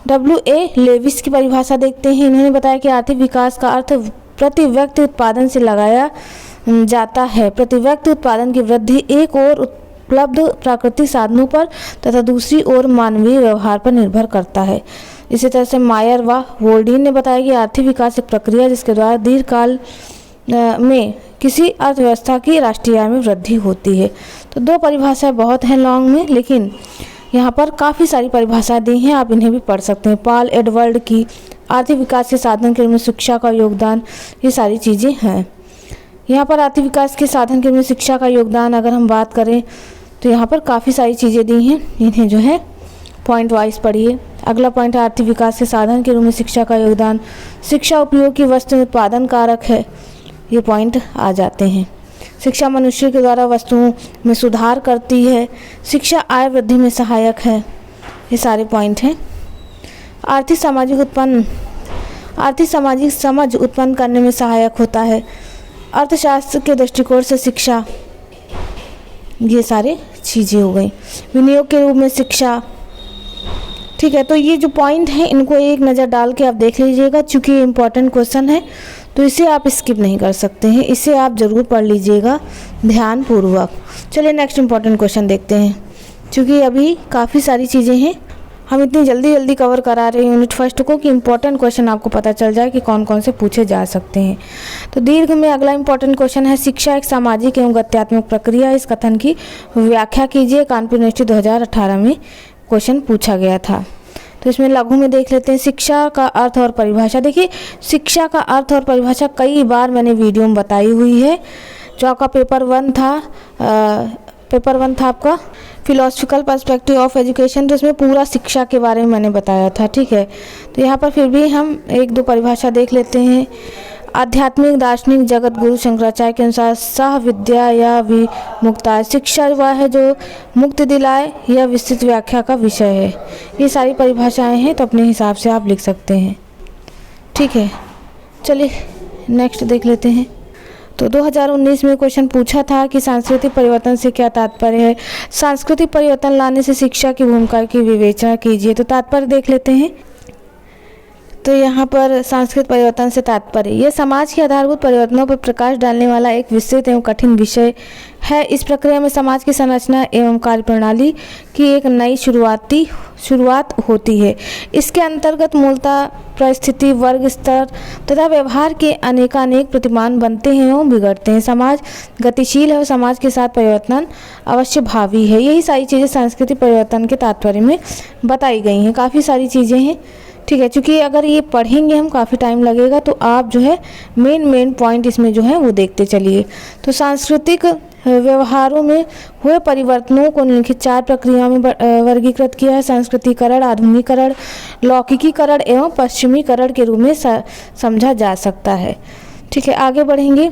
W.A. लेविस की परिभाषा देखते हैं। इन्होंने बताया कि आर्थिक विकास का अर्थ प्रति व्यक्ति उत्पादन से लगाया जाता है। प्रति व्यक्ति उत्पादन की वृद्धि एक ओर उपलब्ध प्राकृतिक साधनों पर तथा दूसरी ओर मानवीय व्यवहार पर निर्भर करता है। इसी तरह से मायर व वोल्डीन ने बताया कि आर्थिक विकास एक प्रक्रिया जिसके द्वारा दीर्घकाल में किसी अर्थव्यवस्था की राष्ट्रीय आय में वृद्धि होती है। तो 2 परिभाषाएं बहुत हैं लॉन्ग में, लेकिन यहाँ पर काफ़ी सारी परिभाषाएं दी हैं, आप इन्हें भी पढ़ सकते हैं। पॉल एडवर्ड की आर्थिक विकास के साधन के रूप में शिक्षा का योगदान, ये सारी चीज़ें हैं। यहाँ पर आर्थिक विकास के साधन के रूप में शिक्षा का योगदान अगर हम बात करें तो यहाँ पर काफ़ी सारी चीज़ें दी हैं, इन्हें जो है पॉइंट वाइज पढ़िए। अगला पॉइंट है आर्थिक विकास के साधन के रूप में शिक्षा का योगदान। शिक्षा उपयोग की वस्तु में उत्पादन कारक है, ये पॉइंट आ जाते हैं। शिक्षा मनुष्य के द्वारा वस्तुओं में सुधार करती है। शिक्षा आय वृद्धि में सहायक है, ये सारे पॉइंट हैं। आर्थिक सामाजिक समझ उत्पन्न करने में सहायक होता है। अर्थशास्त्र के दृष्टिकोण से शिक्षा, ये सारे चीज़ें हो गई। विनियोग के रूप में शिक्षा, ठीक है। तो ये जो पॉइंट हैं इनको एक नज़र डाल के आप देख लीजिएगा, चूँकि ये इम्पॉर्टेंट क्वेश्चन है तो इसे आप स्किप नहीं कर सकते हैं, इसे आप ज़रूर पढ़ लीजिएगा ध्यानपूर्वक। चलिए नेक्स्ट इम्पॉर्टेंट क्वेश्चन देखते हैं। चूँकि अभी काफ़ी सारी चीज़ें हैं, हम इतनी जल्दी कवर करा रहे हैं यूनिट फर्स्ट को कि इम्पॉर्टेंट क्वेश्चन आपको पता चल जाए कि कौन कौन से पूछे जा सकते हैं। तो दीर्घ में अगला इम्पॉर्टेंट क्वेश्चन है, शिक्षा एक सामाजिक एवं गत्यात्मक प्रक्रिया, इस कथन की व्याख्या कीजिए। कानपुर यूनिवर्सिटी 2018 में क्वेश्चन पूछा गया था। तो इसमें लघु में देख लेते हैं शिक्षा का अर्थ और परिभाषा। देखिए शिक्षा का अर्थ और परिभाषा कई बार मैंने वीडियो में बताई हुई है। जो आपका पेपर वन था आपका फिलोसफिकल पर्सपेक्टिव ऑफ एजुकेशन, तो इसमें पूरा शिक्षा के बारे में मैंने बताया था, ठीक है। तो यहाँ पर फिर भी हम 1-2 परिभाषा देख लेते हैं। आध्यात्मिक दार्शनिक जगत गुरु शंकराचार्य के अनुसार सह विद्या या विमुक्ता, शिक्षा वह है जो मुक्ति दिलाए, यह विस्तृत व्याख्या का विषय है। ये सारी परिभाषाएं हैं, तो अपने हिसाब से आप लिख सकते हैं, ठीक है। चलिए नेक्स्ट देख लेते हैं। तो 2019 में क्वेश्चन पूछा था कि सांस्कृतिक परिवर्तन से क्या तात्पर्य है। सांस्कृतिक परिवर्तन लाने से शिक्षा की भूमिका की विवेचना कीजिए। तो तात्पर्य देख लेते हैं। तो यहाँ पर सांस्कृतिक परिवर्तन से तात्पर्य, यह समाज के आधारभूत परिवर्तनों पर प्रकाश डालने वाला एक विस्तृत एवं कठिन विषय है। इस प्रक्रिया में समाज की संरचना एवं कार्यप्रणाली की एक नई शुरुआत होती है। इसके अंतर्गत मूलतः परिस्थिति, वर्ग, स्तर तथा व्यवहार के अनेकानेक प्रतिमान बनते हैं एवं बिगड़ते हैं। समाज गतिशील है और समाज के साथ परिवर्तन अवश्य भावी है। यही सारी चीज़ें सांस्कृतिक परिवर्तन के तात्पर्य में बताई गई हैं। काफ़ी सारी चीज़ें हैं, ठीक है। क्योंकि अगर ये पढ़ेंगे हम काफ़ी टाइम लगेगा, तो आप जो है मेन पॉइंट इसमें जो है वो देखते चलिए। तो सांस्कृतिक व्यवहारों में हुए परिवर्तनों को निम्नलिखित 4 प्रक्रियाओं में वर्गीकृत किया है। संस्कृतिकरण, आधुनिकीकरण, लौकिकीकरण एवं पश्चिमीकरण के रूप में समझा जा सकता है, ठीक है। आगे बढ़ेंगे।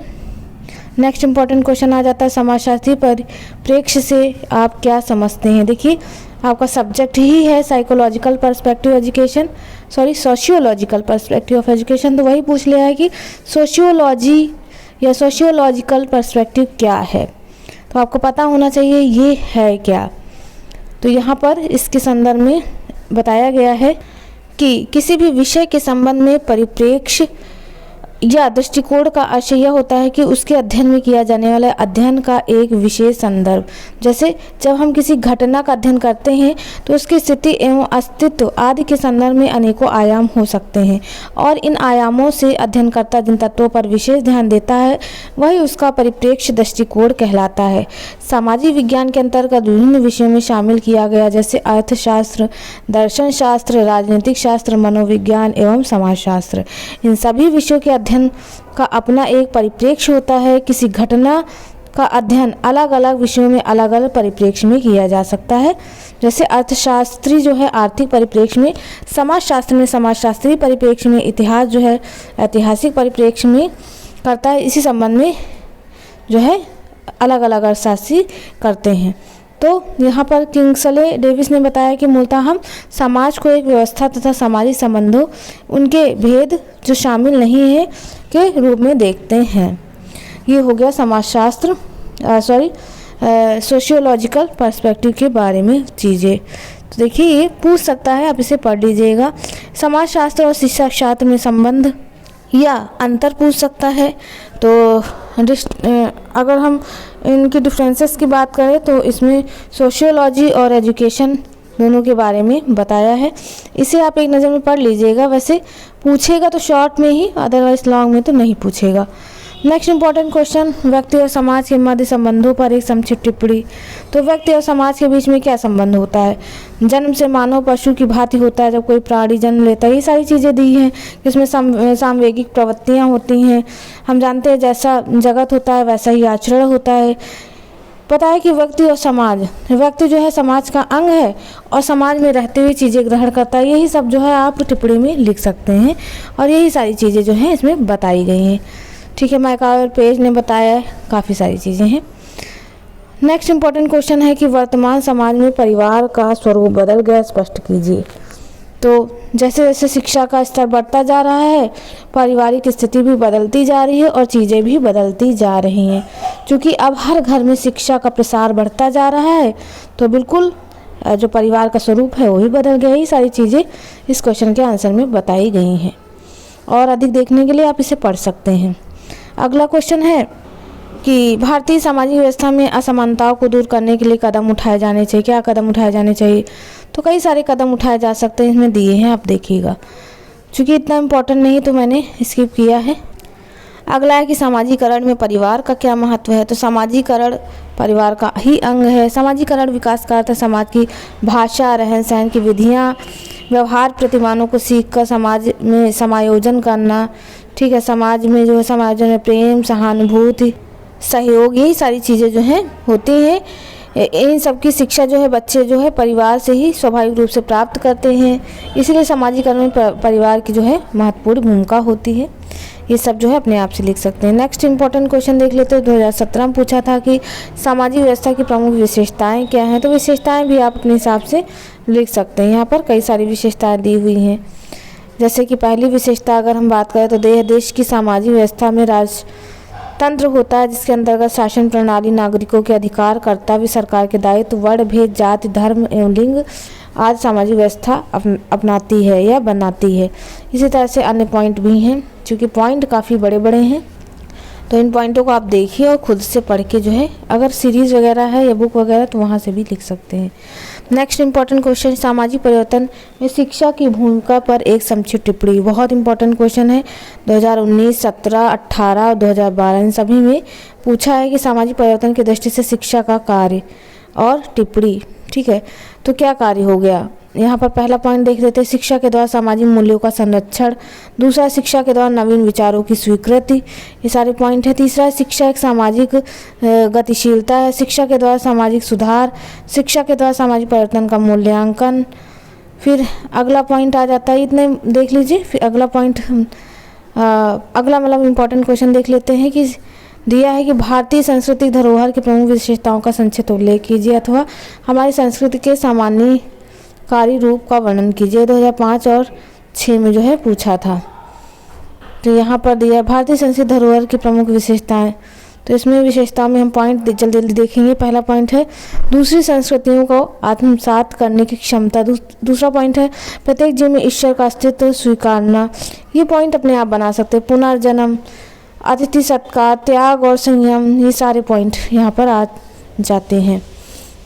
नेक्स्ट इंपॉर्टेंट क्वेश्चन आ जाता है, समाजशास्त्री परिप्रेक्ष्य से आप क्या समझते हैं। देखिए आपका सब्जेक्ट ही है psychological perspective education, sociological perspective of education. तो वही पूछ लिया है कि सोशियोलॉजी या सोशियोलॉजिकल पर्सपेक्टिव क्या है, तो आपको पता होना चाहिए ये है क्या। तो यहाँ पर इसके संदर्भ में बताया गया है कि किसी भी विषय के संबंध में परिप्रेक्ष्य या दृष्टिकोण का आशय यह होता है कि उसके अध्ययन में किया जाने वाला अध्ययन का एक विशेष संदर्भ। जैसे जब हम किसी घटना का अध्ययन करते हैं तो उसकी स्थिति एवं अस्तित्व आदि के संदर्भ में अनेकों आयाम हो सकते हैं, और इन आयामों से अध्ययनकर्ता जिन तत्वों पर विशेष ध्यान देता है वही उसका परिप्रेक्ष्य दृष्टिकोण कहलाता है। सामाजिक विज्ञान के अंतर्गत विभिन्न विषयों में शामिल किया गया, जैसे अर्थशास्त्र, दर्शन शास्त्र, राजनीतिक शास्त्र, मनोविज्ञान एवं समाजशास्त्र। इन सभी विषयों के अध्ययन का अपना एक परिप्रेक्ष्य होता है। किसी घटना का अध्ययन अलग अलग विषयों में अलग अलग परिप्रेक्ष्य में किया जा सकता है। जैसे अर्थशास्त्री जो है आर्थिक परिप्रेक्ष्य में, समाजशास्त्र में समाजशास्त्री परिप्रेक्ष्य में, इतिहास जो है ऐतिहासिक परिप्रेक्ष्य में करता है। इसी संबंध में जो है अलग अलग अर्थशास्त्री करते हैं। तो यहाँ पर किंग्सले डेविस ने बताया कि मूलतः हम समाज को एक व्यवस्था तथा सामाजिक संबंधों, उनके भेद जो शामिल नहीं है के रूप में देखते हैं। ये हो गया समाजशास्त्र सोशियोलॉजिकल पर्सपेक्टिव के बारे में चीज़ें। तो देखिए ये पूछ सकता है, आप इसे पढ़ लीजिएगा। समाजशास्त्र और शिक्षा शास्त्र में संबंध या अंतर पूछ सकता है। तो अगर हम इनकी डिफरेंसेस की बात करें तो इसमें सोशियोलॉजी और एजुकेशन दोनों के बारे में बताया है। इसे आप एक नज़र में पढ़ लीजिएगा। वैसे पूछेगा तो शॉर्ट में ही, अदरवाइज लॉन्ग में तो नहीं पूछेगा। नेक्स्ट इंपॉर्टेंट क्वेश्चन, व्यक्ति और समाज के मध्य संबंधों पर एक संक्षिप्त टिप्पणी। तो व्यक्ति और समाज के बीच में क्या संबंध होता है? जन्म से मानव पशु की भांति होता है जब कोई प्राणी जन्म लेता है। ये सारी चीज़ें दी हैं, इसमें सामवेगिक प्रवृत्तियाँ होती हैं। हम जानते हैं जैसा जगत होता है वैसा ही आचरण होता है। पता है कि व्यक्ति और समाज, व्यक्ति जो है समाज का अंग है और समाज में रहते हुए चीज़ें ग्रहण करता है। यही सब जो है आप टिप्पणी में लिख सकते हैं और यही सारी चीज़ें जो हैं इसमें बताई गई हैं। ठीक है, माइका और पेज ने बताया है, काफ़ी सारी चीज़ें हैं। नेक्स्ट इंपॉर्टेंट क्वेश्चन है कि वर्तमान समाज में परिवार का स्वरूप बदल गया, स्पष्ट कीजिए। तो जैसे जैसे शिक्षा का स्तर बढ़ता जा रहा है, पारिवारिक स्थिति भी बदलती जा रही है और चीज़ें भी बदलती जा रही हैं। क्योंकि अब हर घर में शिक्षा का प्रसार बढ़ता जा रहा है, तो बिल्कुल जो परिवार का स्वरूप है वो भी बदल गया। ये सारी चीज़ें इस क्वेश्चन के आंसर में बताई गई हैं और अधिक देखने के लिए आप इसे पढ़ सकते हैं। अगला क्वेश्चन है कि भारतीय सामाजिक व्यवस्था में असमानताओं को दूर करने के लिए कदम उठाए जाने चाहिए। क्या कदम उठाए जाने चाहिए? तो कई सारे कदम उठाए जा सकते हैं, इसमें दिए हैं, आप देखिएगा। चूँकि इतना इम्पोर्टेंट नहीं तो मैंने स्किप किया है। अगला है कि सामाजिकरण में परिवार का क्या महत्व है। तो सामाजिकरण परिवार का ही अंग है। सामाजिकरण विकास का अर्थ है समाज की भाषा, रहन सहन की विधियाँ, व्यवहार प्रतिमानों को सीखकर समाज में समायोजन करना। ठीक है, समाज में जो है समायोजन में प्रेम, सहानुभूति, सहयोग, यही सारी चीज़ें जो हैं होती हैं। इन सब की शिक्षा जो है बच्चे जो है परिवार से ही स्वाभाविक रूप से प्राप्त करते हैं। इसलिए सामाजिकरण में परिवार की जो है महत्वपूर्ण भूमिका होती है। ये सब जो है अपने आप से लिख सकते हैं। नेक्स्ट इंपॉर्टेंट क्वेश्चन देख लेते हैं। 2017 में पूछा था कि सामाजिक व्यवस्था की प्रमुख विशेषताएं क्या हैं। तो विशेषताएं भी आप अपने हिसाब से लिख सकते हैं। यहाँ पर कई सारी विशेषताएं दी हुई हैं। जैसे कि पहली विशेषता अगर हम बात करें तो देश की सामाजिक व्यवस्था में राजतंत्र होता है, जिसके अंतर्गत शासन प्रणाली नागरिकों के अधिकार, कर्तव्य, सरकार के दायित्व, वर्ण भेद, जाति, धर्म एवं लिंग आज सामाजिक व्यवस्था अपनाती है या बनाती है। इसी तरह से अन्य पॉइंट भी हैं, क्योंकि पॉइंट काफ़ी बड़े बड़े हैं, तो इन पॉइंटों को आप देखिए और खुद से पढ़ के जो है अगर सीरीज़ वगैरह है या बुक वगैरह तो वहाँ से भी लिख सकते हैं। नेक्स्ट इंपॉर्टेंट क्वेश्चन, सामाजिक परिवर्तन में शिक्षा की भूमिका पर एक संक्षिप्त टिप्पणी। बहुत इंपॉर्टेंट क्वेश्चन है। 2019, 17, 18 और 2012 इन सभी में पूछा है कि सामाजिक परिवर्तन की दृष्टि से शिक्षा का कार्य और टिप्पणी। ठीक है, तो क्या कार्य हो गया यहाँ पर? पहला पॉइंट देख लेते हैं, शिक्षा के द्वारा सामाजिक मूल्यों का संरक्षण। दूसरा, शिक्षा के द्वारा नवीन विचारों की स्वीकृति। ये सारे पॉइंट है। तीसरा, शिक्षा एक सामाजिक गतिशीलता है। शिक्षा के द्वारा सामाजिक सुधार। शिक्षा के द्वारा सामाजिक परिवर्तन का मूल्यांकन। फिर अगला पॉइंट आ जाता है, इतने देख लीजिए। फिर अगला पॉइंट अगला मतलब इम्पोर्टेंट क्वेश्चन देख लेते हैं कि दिया है कि भारतीय सांस्कृतिक धरोहर की प्रमुख विशेषताओं का संक्षिप्त उल्लेख कीजिए अथवा हमारी संस्कृति के सामान्यकारी रूप का वर्णन कीजिए। 2005 और 6 में जो है पूछा था। तो यहाँ पर दिया है भारतीय संस्कृति धरोहर की प्रमुख विशेषताएं। तो इसमें विशेषताओं में हम पॉइंट जल्दी जल्दी देखेंगे। पहला पॉइंट है दूसरी संस्कृतियों को आत्मसात करने की क्षमता। दूसरा पॉइंट है प्रत्येक जीव में ईश्वर का अस्तित्व स्वीकारना। ये पॉइंट अपने आप बना सकते हैं। पुनर्जन्म, अतिथि सत्कार, त्याग और संयम, ये सारे पॉइंट यहाँ पर आ जाते हैं।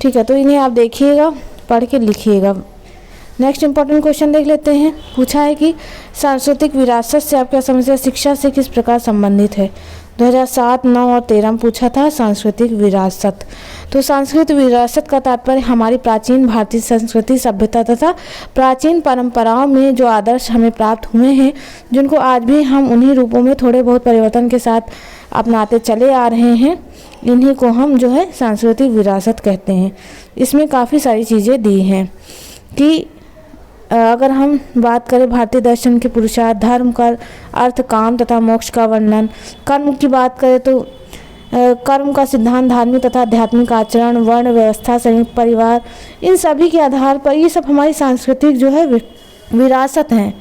ठीक है, तो इन्हें आप देखिएगा, पढ़ के लिखिएगा। नेक्स्ट इंपॉर्टेंट क्वेश्चन देख लेते हैं। पूछा है कि सांस्कृतिक विरासत से आप क्या समझते हैं, शिक्षा से किस प्रकार संबंधित है। 2007, 9 और 13 में पूछा था सांस्कृतिक विरासत। तो सांस्कृतिक विरासत का तात्पर्य हमारी प्राचीन भारतीय संस्कृति, सभ्यता तथा प्राचीन परंपराओं में जो आदर्श हमें प्राप्त हुए हैं, जिनको आज भी हम उन्हीं रूपों में थोड़े बहुत परिवर्तन के साथ अपनाते चले आ रहे हैं, इन्हीं को हम जो है सांस्कृतिक विरासत कहते हैं। इसमें काफ़ी सारी चीज़ें दी हैं कि अगर हम बात करें भारतीय दर्शन के पुरुषार्थ, धर्म, कर, अर्थ, काम तथा मोक्ष का वर्णन। कर्म की बात करें तो कर्म का सिद्धांत, धार्मिक तथा आध्यात्मिक आचरण, वर्ण व्यवस्था, संयुक्त परिवार, इन सभी के आधार पर ये सब हमारी सांस्कृतिक जो है विरासत हैं।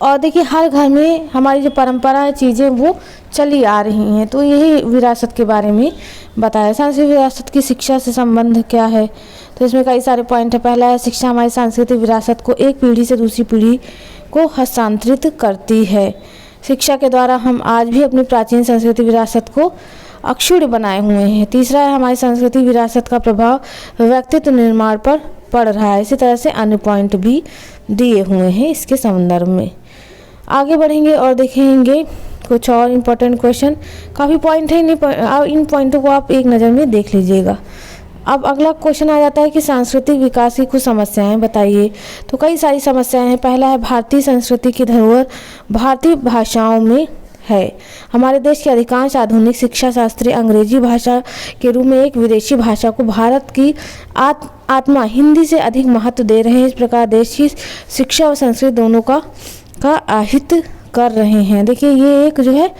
और देखिए हर घर में हमारी जो परंपरा है, चीज़ें वो चली आ रही हैं, तो यही विरासत के बारे में बताया। सांस्कृतिक विरासत की शिक्षा से संबंध क्या है, तो इसमें कई सारे पॉइंट है। पहला है शिक्षा हमारी सांस्कृतिक विरासत को एक पीढ़ी से दूसरी पीढ़ी को हस्तांतरित करती है। शिक्षा के द्वारा हम आज भी अपनी प्राचीन सांस्कृतिक विरासत को अक्षुण्ण बनाए हुए हैं। तीसरा है हमारी सांस्कृतिक विरासत का प्रभाव व्यक्तित्व निर्माण पर पड़ रहा है। इसी तरह से अन्य पॉइंट भी दिए हुए हैं इसके संदर्भ में। आगे बढ़ेंगे और देखेंगे कुछ और इम्पोर्टेंट क्वेश्चन, काफ़ी पॉइंट है, इन पॉइंटों को आप एक नज़र में देख लीजिएगा। अब अगला क्वेश्चन आ जाता है कि सांस्कृतिक विकास की कुछ समस्याएं बताइए। तो कई सारी समस्याएं हैं। पहला है भारतीय संस्कृति की धरोहर भारतीय भाषाओं में है। हमारे देश के अधिकांश आधुनिक शिक्षा शास्त्री अंग्रेजी भाषा के रूप में एक विदेशी भाषा को भारत की आत्मा हिंदी से अधिक महत्व दे रहे हैं। इस प्रकार देश की शिक्षा और संस्कृति दोनों का अहित कर रहे हैं। देखिए ये एक जो है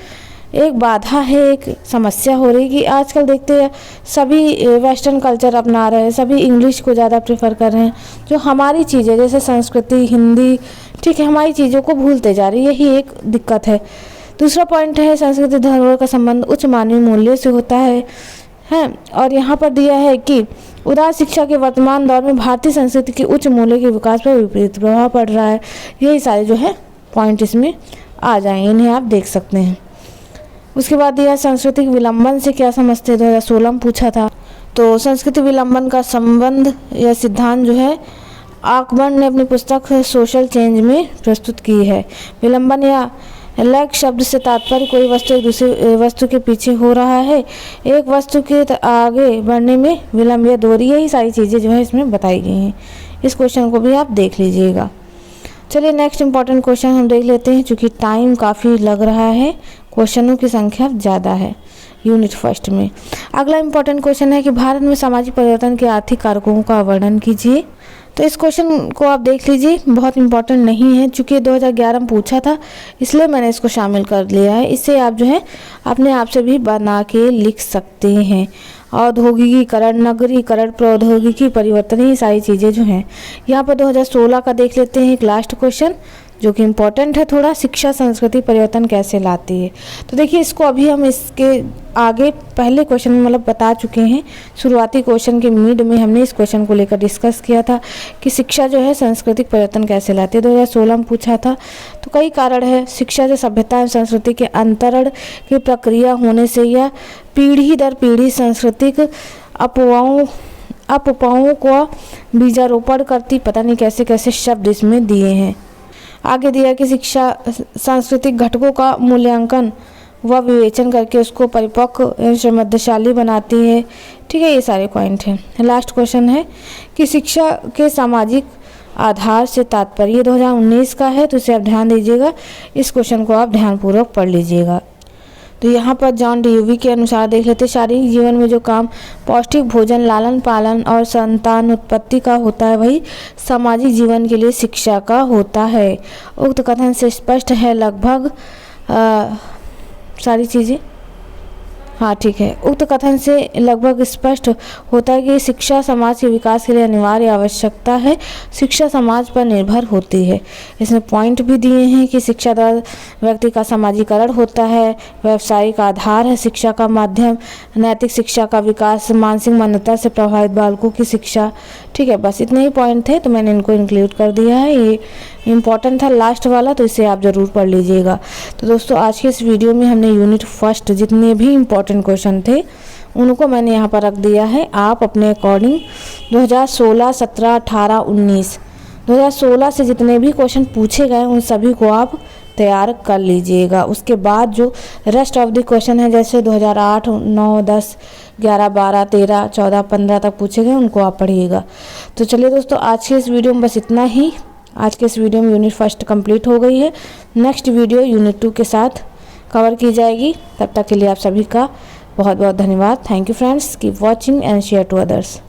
एक बाधा है, एक समस्या हो रही कि आजकल देखते हैं सभी वेस्टर्न कल्चर अपना रहे हैं, सभी इंग्लिश को ज़्यादा प्रेफर कर रहे हैं। जो हमारी चीज़ें जैसे संस्कृति, हिंदी, ठीक है, हमारी चीज़ों को भूलते जा रही है, यही एक दिक्कत है। दूसरा पॉइंट है सांस्कृतिक धरोहर का संबंध उच्च मानवीय मूल्यों से होता है। और यहाँ पर दिया है कि उदार शिक्षा के वर्तमान दौर में भारतीय संस्कृति के उच्च मूल्यों के विकास पर विपरीत प्रभाव पड़ रहा है। यही सारे जो है पॉइंट इसमें आ जाएंगे, इन्हें आप देख सकते हैं। उसके बाद दिया सांस्कृतिक विलंबन से क्या समझते हैं, 2016 में पूछा था। तो सांस्कृतिक विलंबन का संबंध या सिद्धांत जो है आकबर्न ने अपनी पुस्तक सोशल चेंज में प्रस्तुत की है। विलंबन या लैग शब्द से तात्पर्य कोई वस्तु एक दूसरी वस्तु के पीछे हो रहा है, एक वस्तु के आगे बढ़ने में विलंब या देरी, यही सारी चीज़ें जो है इसमें बताई गई हैं। इस क्वेश्चन को भी आप देख लीजिएगा। चलिए नेक्स्ट इंपॉर्टेंट क्वेश्चन हम देख लेते हैं, चूँकि टाइम काफ़ी लग रहा है, क्वेश्चनों की संख्या ज़्यादा है यूनिट फर्स्ट में। अगला इंपॉर्टेंट क्वेश्चन है कि भारत में सामाजिक परिवर्तन के आर्थिक कारकों का वर्णन कीजिए। तो इस क्वेश्चन को आप देख लीजिए, बहुत इंपॉर्टेंट नहीं है, चूँकि 2011 में पूछा था इसलिए मैंने इसको शामिल कर लिया है। इससे आप जो है अपने आप से भी बना के लिख सकते हैं। औद्योगिकीकरण, नगरीकरण, प्रौद्योगिकी परिवर्तन, ये सारी चीज़ें जो हैं। यहाँ पर 2016 का देख लेते हैं एक लास्ट क्वेश्चन जो कि इम्पोर्टेंट है थोड़ा, शिक्षा संस्कृति परिवर्तन कैसे लाती है। तो देखिए इसको अभी हम इसके आगे पहले क्वेश्चन में मतलब बता चुके हैं। शुरुआती क्वेश्चन के मिड में हमने इस क्वेश्चन को लेकर डिस्कस किया था कि शिक्षा जो है सांस्कृतिक परिवर्तन कैसे लाती है, 2016 में पूछा था। तो कई कारण है, शिक्षा से सभ्यता एवं संस्कृति के अंतरण की प्रक्रिया होने से या पीढ़ी दर पीढ़ी सांस्कृतिक अफवाहों को बीजारोपण करती, पता नहीं कैसे कैसे शब्द इसमें दिए हैं। आगे दिया कि शिक्षा सांस्कृतिक घटकों का मूल्यांकन व विवेचन करके उसको परिपक्व एवं समृद्धशाली बनाती है। ठीक है, ये सारे पॉइंट हैं। लास्ट क्वेश्चन है कि शिक्षा के सामाजिक आधार से तात्पर्य 2019 का है, तो इसे आप ध्यान दीजिएगा। इस क्वेश्चन को आप ध्यानपूर्वक पढ़ लीजिएगा। तो यहाँ पर जॉन ड्यूवी के अनुसार देख लेते, शारीरिक जीवन में जो काम पौष्टिक भोजन, लालन पालन और संतान उत्पत्ति का होता है, वही सामाजिक जीवन के लिए शिक्षा का होता है। उक्त कथन से स्पष्ट है लगभग सारी चीज़ें, हाँ ठीक है, उक्त कथन से लगभग स्पष्ट होता है कि शिक्षा समाज के विकास के लिए अनिवार्य आवश्यकता है, शिक्षा समाज पर निर्भर होती है। इसमें पॉइंट भी दिए हैं कि शिक्षा द्वारा व्यक्ति का समाजीकरण होता है, व्यावसायिक आधार है शिक्षा का माध्यम, नैतिक शिक्षा का विकास, मानसिक मान्यता से प्रभावित बालकों की शिक्षा। ठीक है, बस इतने ही पॉइंट थे तो मैंने इनको इंक्लूड कर दिया है। ये इम्पॉर्टेंट था लास्ट वाला, तो इसे आप ज़रूर पढ़ लीजिएगा। तो दोस्तों आज के इस वीडियो में हमने यूनिट फर्स्ट जितने भी इम्पॉर्टेंट क्वेश्चन थे उनको मैंने यहाँ पर रख दिया है। आप अपने अकॉर्डिंग 2016, 17, 18, 19 2016 से जितने भी क्वेश्चन पूछे गए उन सभी को आप तैयार कर लीजिएगा। उसके बाद जो रेस्ट ऑफ द क्वेश्चन है जैसे 2008, 9, 10, 11, 12, 13, 14, 15 तक पूछे गए उनको आप पढ़िएगा। तो चलिए दोस्तों आज के इस वीडियो में बस इतना ही। आज के इस वीडियो में यूनिट फर्स्ट कंप्लीट हो गई है। नेक्स्ट वीडियो यूनिट 2 के साथ कवर की जाएगी। तब तक के लिए आप सभी का बहुत बहुत धन्यवाद। Thank you friends, keep watching and share to others.